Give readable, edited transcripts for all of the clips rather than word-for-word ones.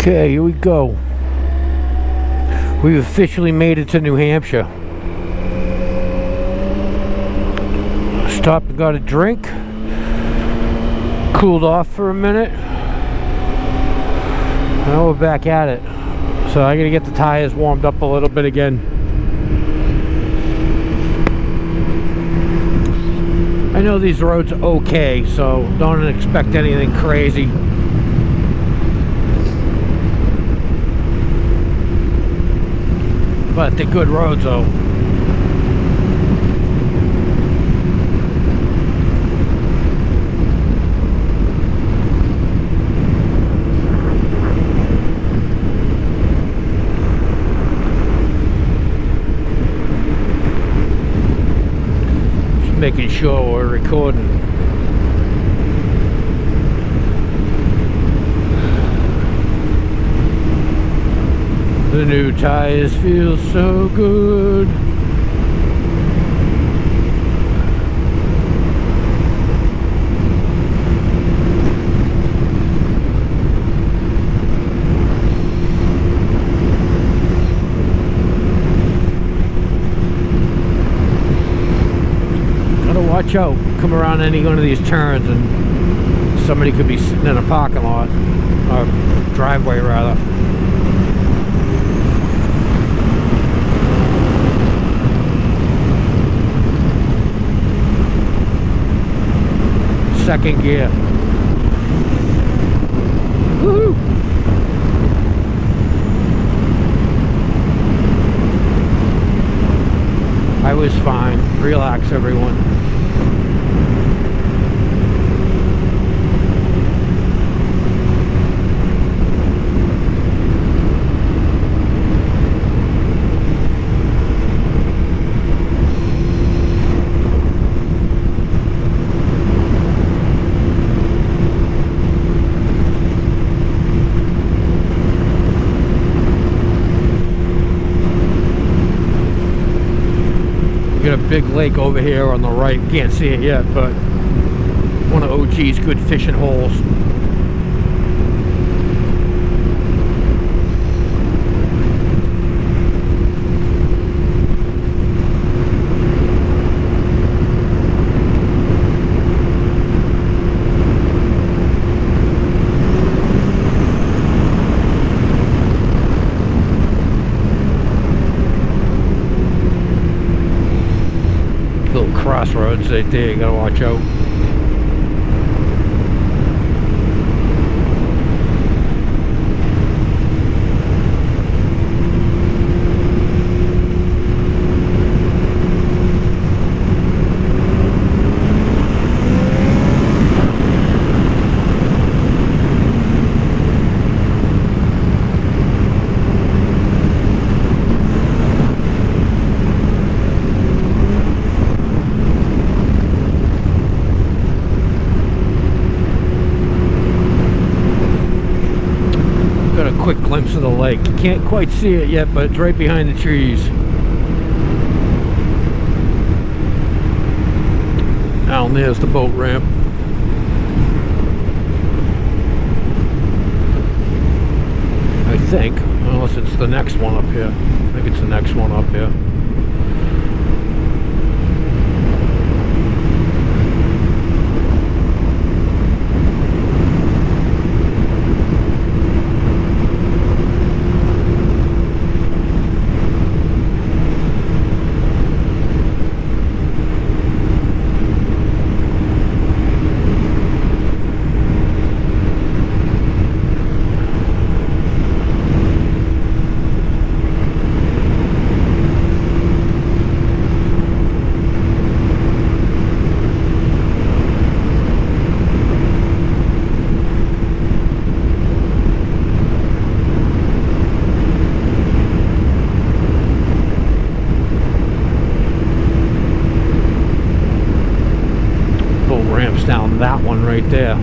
Okay, here we go. We've officially made it to New Hampshire. Stopped and got a drink. Cooled off for a minute. Now we're back at it. So I gotta get the tires warmed up a little bit again. I know these roads are okay, so don't expect anything crazy. But they're good roads though. Just making sure we're recording. The new tires feel so good. Gotta watch out. Come around any one of these turns and somebody could be sitting in a parking lot, or driveway rather. Second gear. Woohoo! I was fine. Relax, everyone. Got a big lake over here on the right. Can't see it yet, but one of O.G.s good fishing holes. Crossroads right there, you gotta watch out. Quick glimpse of the lake. You can't quite see it yet, but it's right behind the trees. Down there's the boat ramp. I think, unless it's the next one up here. I think it's the next one up here. Down that one right there.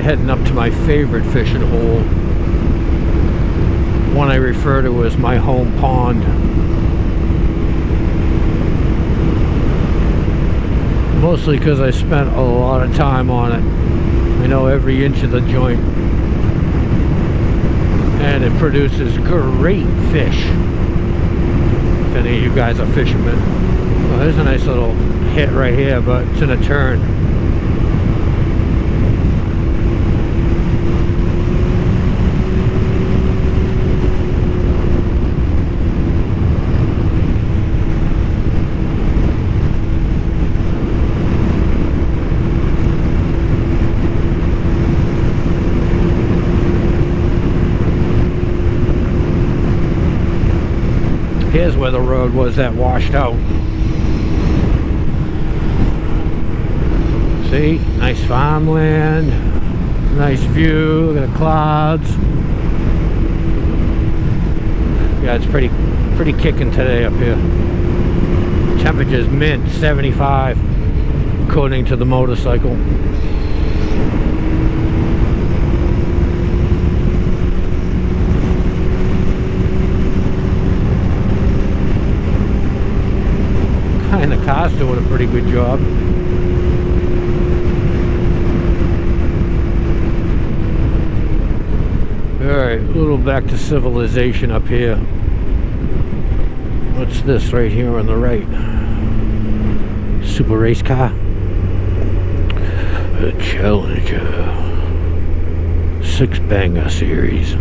heading up to my favorite fishing hole. One I refer to as my home pond. Mostly because I spent a lot of time on it. I know every inch of the joint. And it produces great fish. If any of you guys are fishermen. Well, there's a nice little hit right here, but it's in a turn. Here's where the road was that washed out. See, nice farmland, nice view, look at the clouds. Yeah, it's pretty kicking today up here. Temperature's mint 75 according to the motorcycle. And the car's doing a pretty good job. Alright, a little back to civilization up here. What's this right here on the right? Super race car. A Challenger 6-banger series.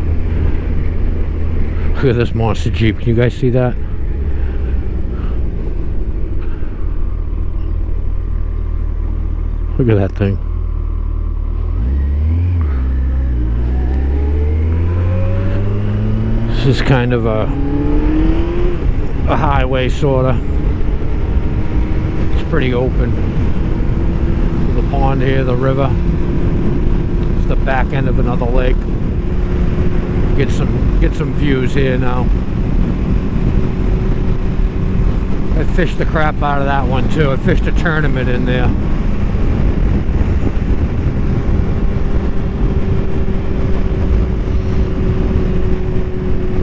Look at this monster Jeep. Can you guys see that? Look at that thing. This is kind of a highway, sorta. It's pretty open. The pond here, the river. It's the back end of another lake. Get some views here now. I fished the crap out of that one too. I fished a tournament in there.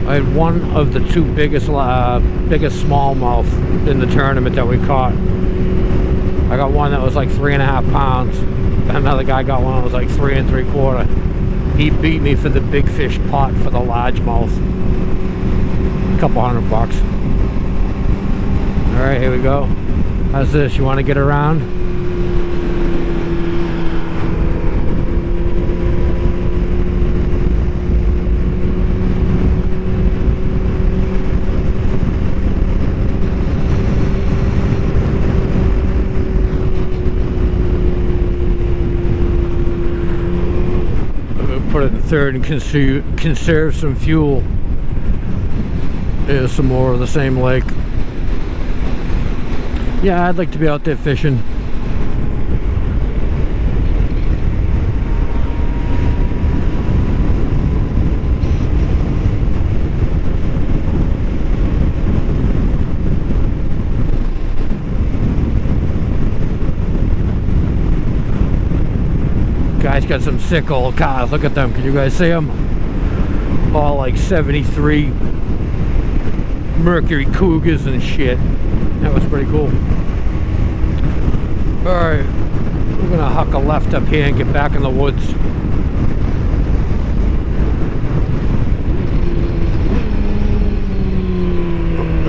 I had one of the two biggest smallmouth in the tournament that we caught. I got one that was like 3.5 pounds. Another guy got one that was like 3 3/4. He beat me for the big fish pot for the largemouth. A couple $100. All right, here we go. How's this? You want to get around? Put it in third and conserve some fuel. Here's some more of the same lake. Yeah, I'd like to be out there fishing. Guy's got some sick old cars. Look at them. Can you guys see them? All like 73 Mercury Cougars and shit. That was pretty cool. Alright, we're gonna huck a left up here and get back in the woods.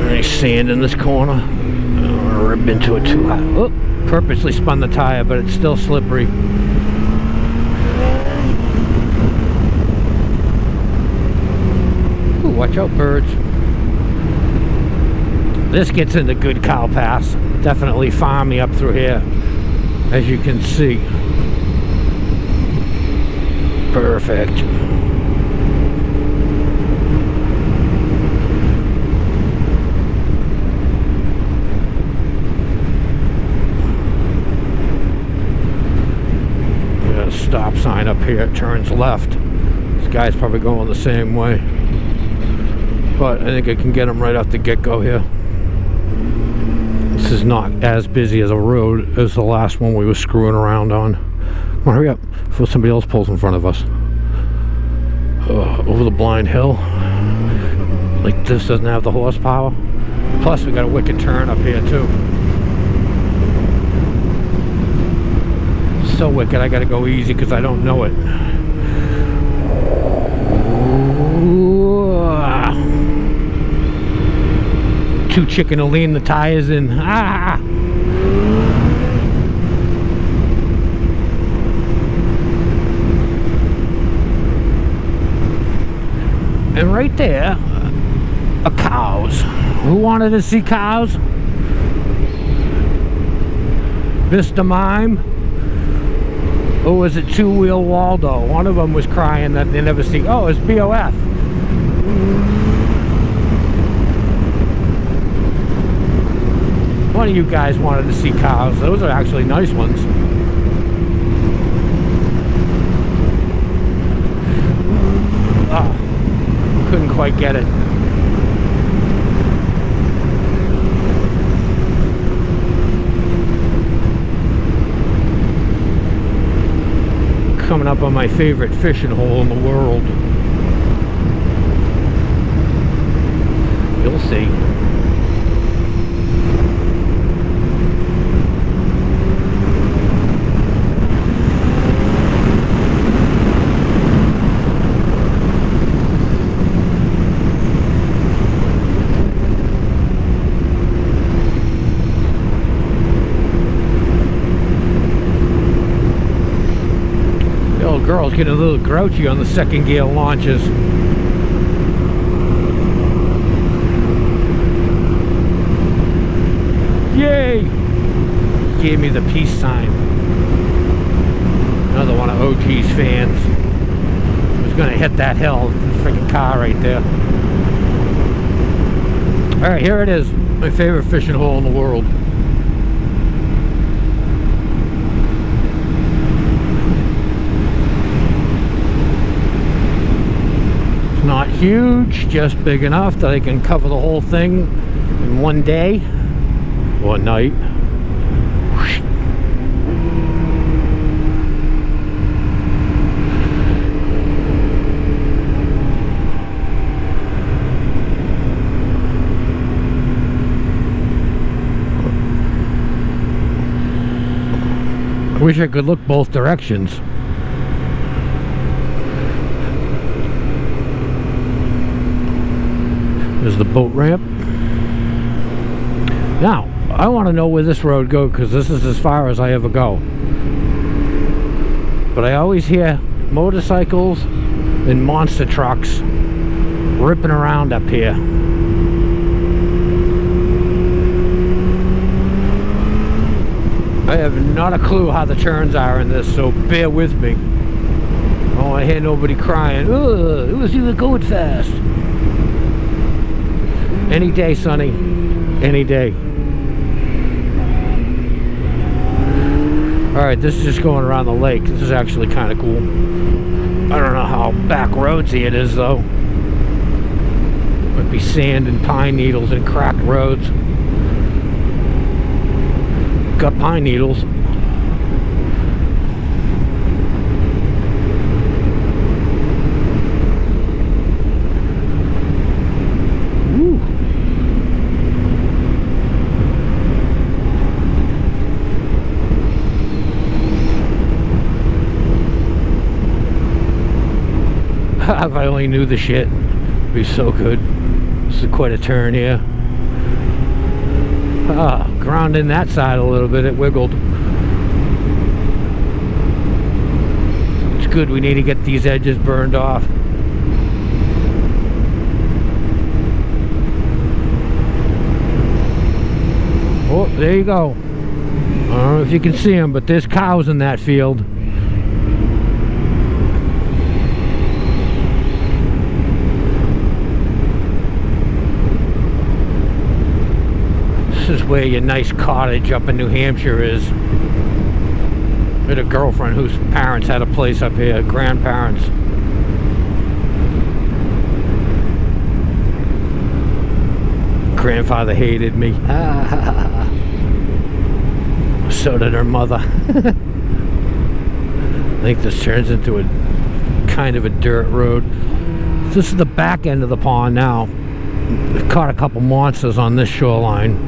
Nice sand in this corner. I ripped into it too high. Oh, purposely spun the tire, but it's still slippery. Ooh, watch out, birds. This gets into good Cowpaths. Definitely farmy up through here, as you can see. Perfect. Got a stop sign up here. It turns left. This guy's probably going the same way, but I think I can get him right off the get-go here. This is not as busy as a road as the last one we were screwing around on. Come on, hurry up before somebody else pulls in front of us. Over the blind hill. Like this doesn't have the horsepower. Plus we got a wicked turn up here too. So wicked I gotta go easy because I don't know it. Too chicken to lean the tires in. Ah! And right there are cows. Who wanted to see cows? Mr. Mime? Or was it Two Wheel Waldo? One of them was crying that they never see. Oh, it's BOF. One of you guys wanted to see cows. Those are actually nice ones. Oh, couldn't quite get it. Coming up on my favorite fishing hole in the world. You'll see. Girl's getting a little grouchy on the second gear launches. Yay! Gave me the peace sign. Another one of O.G.s fans. Was gonna hit that hill. Freaking car right there. Alright, here it is. My favorite fishing hole in the world. Not huge, just big enough that I can cover the whole thing in one day or night. I wish I could look both directions. There's the boat ramp. Now, I want to know where this road goes because this is as far as I ever go. But I always hear motorcycles and monster trucks ripping around up here. I have not a clue how the turns are in this, so bear with me. I don't want to hear nobody crying, "Ugh, it was either going fast." Any day, Sonny. Any day. Alright, this is just going around the lake. This is actually kind of cool. I don't know how back roadsy it is, though. Might be sand and pine needles and cracked roads. Got pine needles. If I only knew the shit, it'd be so good. This is quite a turn here. Grounding that side a little bit, it wiggled. It's good, we need to get these edges burned off. Oh, there you go. I don't know if you can see them, but there's cows in that field. This is where your nice cottage up in New Hampshire is. I had a girlfriend whose parents had a place up here, grandparents. Grandfather hated me. So did her mother. think this turns into a kind of a dirt road. This is the back end of the pond now. We've caught a couple monsters on this shoreline.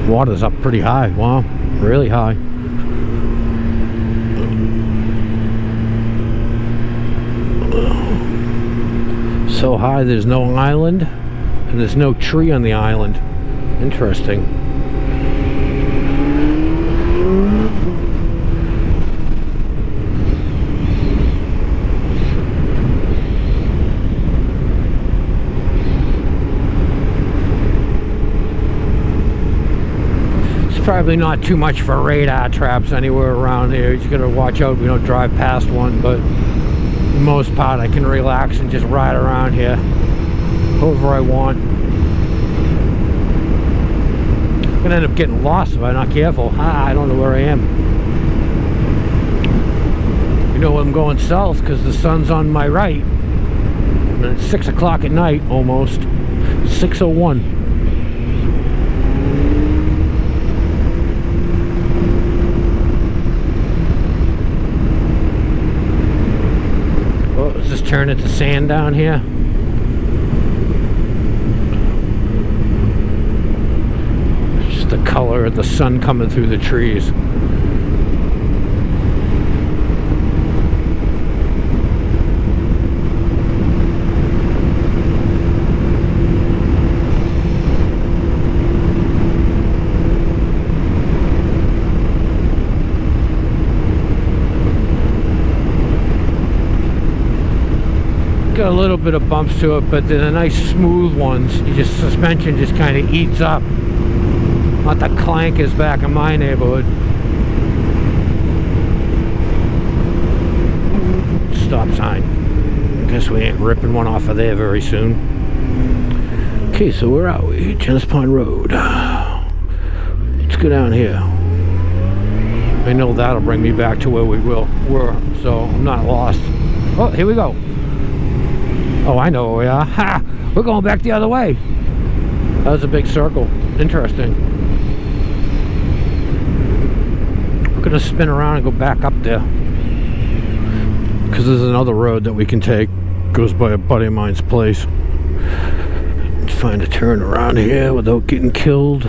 Water's up pretty high. Wow, really high. So high there's no island, and there's no tree on the island. Interesting. Probably not too much for radar traps anywhere around here. You just gotta watch out we don't drive past one, but for the most part I can relax and just ride around here however I want. I'm gonna end up getting lost if I'm not careful. I don't know where I am. You know I'm going south because the sun's on my right and it's 6 o'clock at night almost. 6:01. Just turn it to sand down here. Just the color of the sun coming through the trees. Got a little bit of bumps to it, but they're the nice smooth ones. Suspension just kind of eats up. Not the clankers back in my neighborhood. Stop sign. I guess we ain't ripping one off of there very soon. Okay, so where are we? Genesis Pond Road. Let's go down here. I know that'll bring me back to where we were, so I'm not lost. Oh, here we go. Oh, I know where we are. Ha! We're going back the other way. That was a big circle. Interesting. We're going to spin around and go back up there. Because there's another road that we can take. Goes by a buddy of mine's place. Let's find a turn around here without getting killed.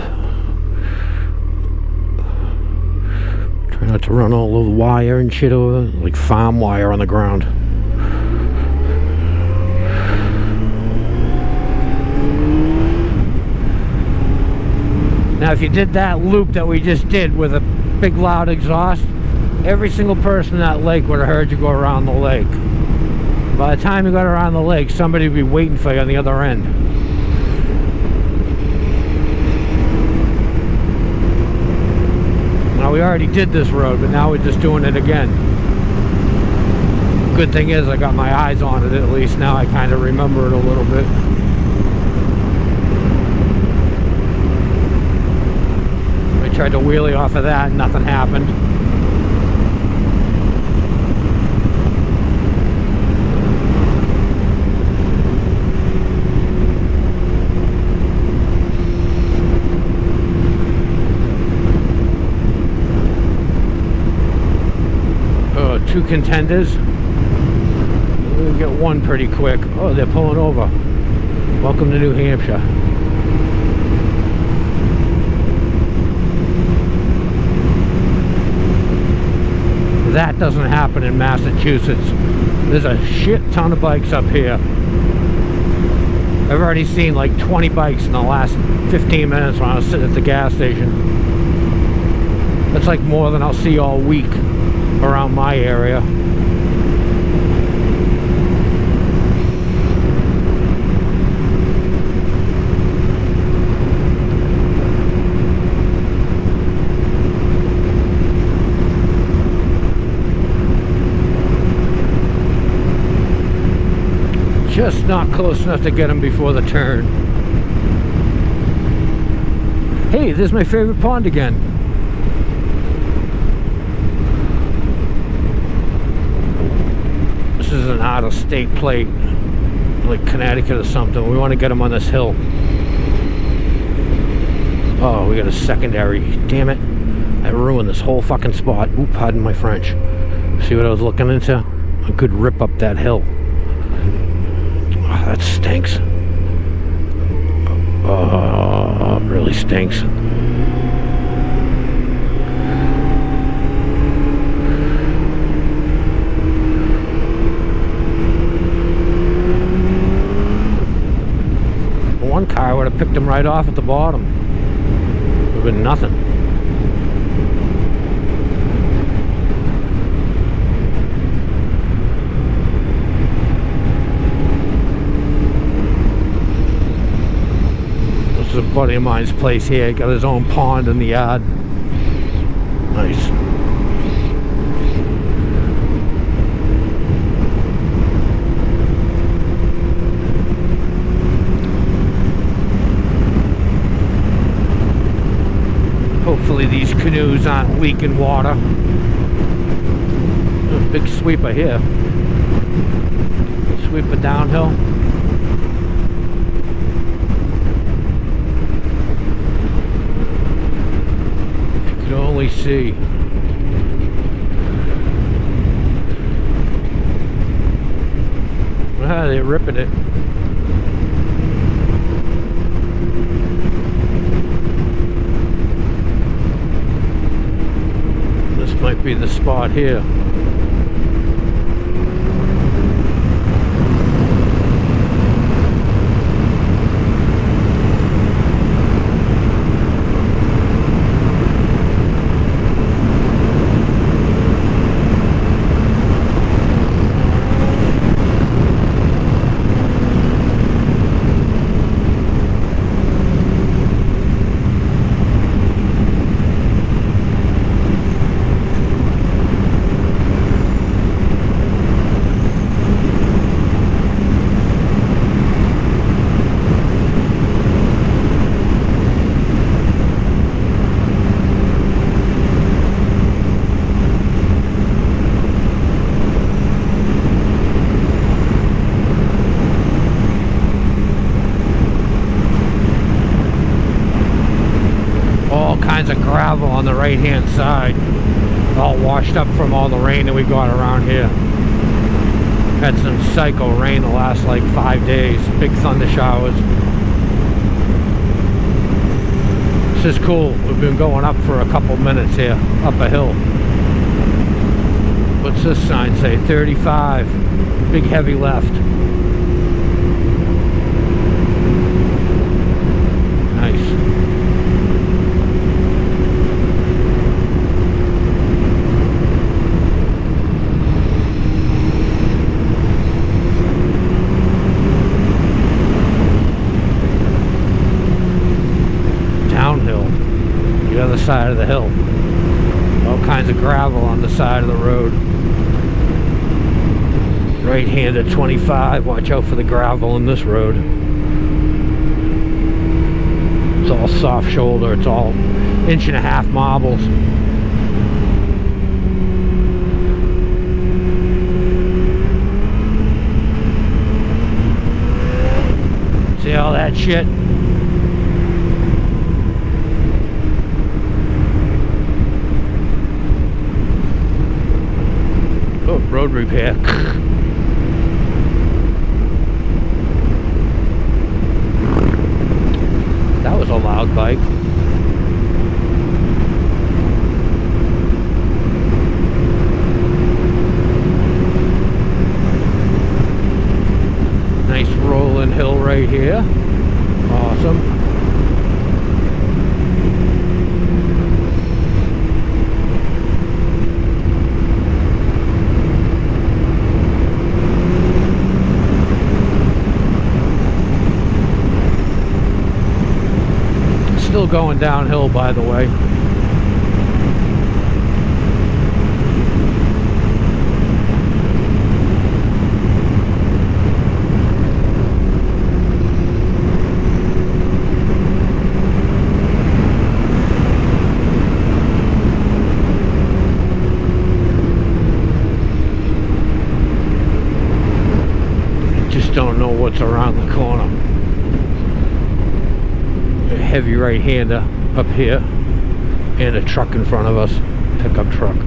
Try not to run all over the wire and shit over. Like farm wire on the ground. Now if you did that loop that we just did with a big loud exhaust, every single person in that lake would have heard you go around the lake. By the time you got around the lake, somebody would be waiting for you on the other end. Now we already did this road, but now we're just doing it again. Good thing is I got my eyes on it at least. Now I kind of remember it a little bit. Tried to wheelie off of that and nothing happened. Oh, 2 contenders. We'll get one pretty quick. Oh, they're pulling over. Welcome to New Hampshire. That doesn't happen in Massachusetts. There's a shit ton of bikes up here. I've already seen like 20 bikes in the last 15 minutes when I was sitting at the gas station. That's like more than I'll see all week around my area. Just not close enough to get them before the turn. Hey, this is my favorite pond again. This is an out-of-state plate, like Connecticut or something. We want to get them on this hill. Oh, we got a secondary. Damn it. I ruined this whole fucking spot. Oop, pardon my French. See what I was looking into? A good rip up that hill. Oh, that stinks. Oh, it really stinks. One car would have picked him right off at the bottom. Would have been nothing. This is a buddy of mine's place here. He got his own pond in the yard. Nice. Hopefully these canoes aren't leaking water. There's a big sweeper here. Sweeper downhill. If you could only see. Ah, they're ripping it. Might be the spot here. Of gravel on the right hand side, all washed up from all the rain that we got around here. Had some psycho rain the last like 5 days, big thunder showers. This is cool. We've been going up for a couple minutes here, up a hill. What's this sign say? 35, big heavy left. Nice. Side of the hill. All kinds of gravel on the side of the road. Right-handed 25. Watch out for the gravel in this road. It's all soft shoulder. It's all 1.5-inch marbles. See all that shit? Road repair. That was a loud bike. Nice rolling hill right here. Awesome. Still going downhill, by the way. Just don't know what's around the corner. Heavy right-hander up here And a truck in front of us, pickup truck.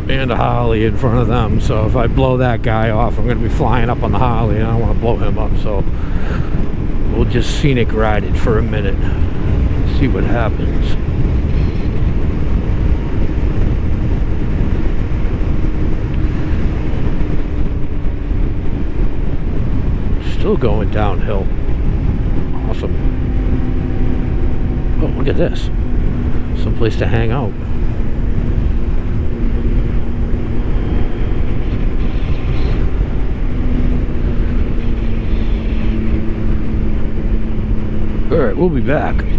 And a Harley in front of them, so if I blow that guy off, I'm going to be flying up on the Harley, and I don't want to blow him up, so we'll just scenic ride it for a minute, see what happens. Still going downhill. Awesome. Oh, look at this. Someplace to hang out. Alright, we'll be back.